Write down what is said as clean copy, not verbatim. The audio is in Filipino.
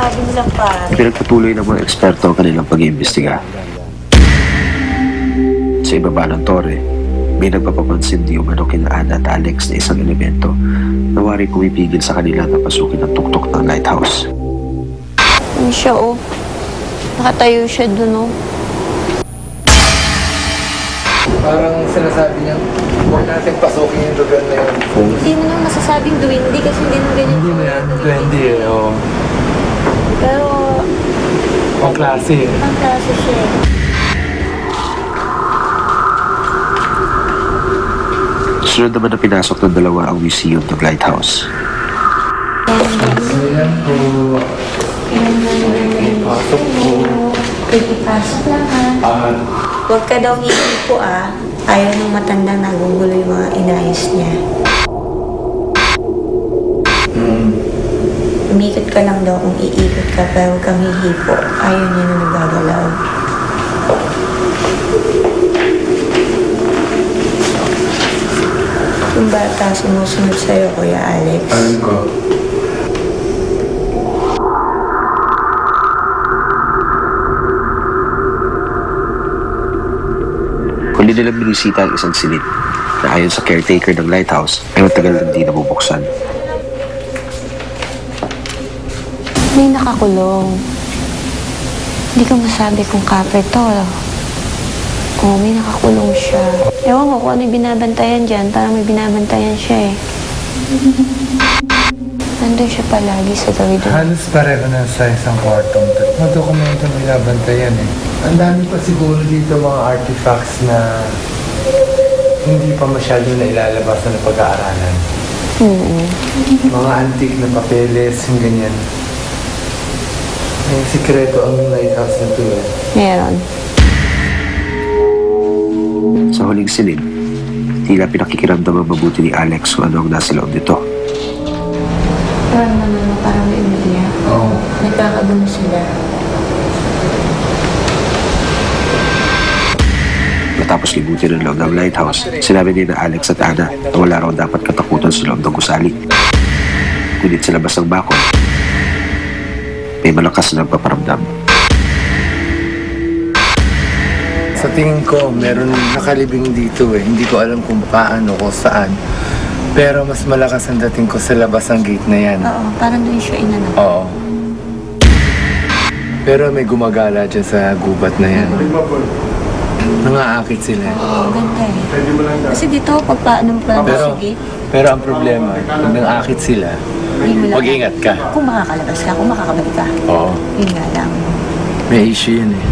sinasabi nilang pare. Pinagpatuloy ng mga eksperto ang kanilang pag-iimbestiga. Sa ibaba ng tore, may nagpapapansin di umano kina Ana at Alex na isang elemento na wari pumipigil sa kanila na pasukin ang tuktok ng lighthouse. Ano siya, oh? Nakatayo siya dun, oh. Parang sinasabi niya, huwag natin pasukin yung lugar na yun. Hindi mo naman masasabing duwindi kasi hindi naman ganyan. Hindi na yan, hindi eh, oo. Pero, Ang klase eh. ang klase siya, eh. Sunod naman na pinasok ng dalawa ang museum ng lighthouse. Ayan po. Pasok po. Pagkipasok lang, ha? Huwag ka daw hihipo, ah. Ayaw ng matanda nagugulo yung mga inayos niya. Umikot ka lang daw kung iikot ka, pero huwag kang hihipo. Ayaw niya na nagagalaw. Yung bata sumusunod sa'yo, Kuya Alex. Alam ko. Huli nilang binisita ang isang silid na ayon sa caretaker ng lighthouse ay matagal nang di nabubuksan. May nakakulong. Hindi ko masabi kung kapre to. Oo, may nakakulong siya. Ewan ko kung ano yung binabantayan dyan. Parang may binabantayan siya, eh. Nandun siya palagi sa gawin doon. Halos pareho na sa isang kwartong. Mga dokumento na binabantayan eh. Ang dami pa siguro dito mga artifacts na hindi pa masyado na ilalabas na pag-aaralan. Mga antique na papeles, yung ganyan. May sikreto ang lighthouse na ito eh. Meron. Sa huling silid, tila pinakikiramdam ang mabuti ni Alex kung ano ang nasa loob nito. Parang naman parang may umiiyak. Oo. Nagkakagulo sila. Matapos libutin ang loob ng lighthouse, sinabi ni na Alex at Ana na wala raw dapat katakutan sa loob ng gusali. Ngunit sa labas ng bakod, may malakas na nagpaparamdam. Sa tingin ko, meron nakalibing dito eh. Hindi ko alam kung paano o saan. Pero mas malakas ang dating ko sa labas ng gate na yan. Oo, parang doon siya inanap. Oo. Pero may gumagala dyan sa gubat na yan. Nangaakit sila. Oo, ganda eh. Kasi dito, pag paano mo pa Pero, sa gate, pero ang problema, pag nangaakit sila, hindi mo lang. mag-ingat ka. Kung makakalabas ka, kung makakabalik ka. Oo. Yun nga lang. May issue yun eh.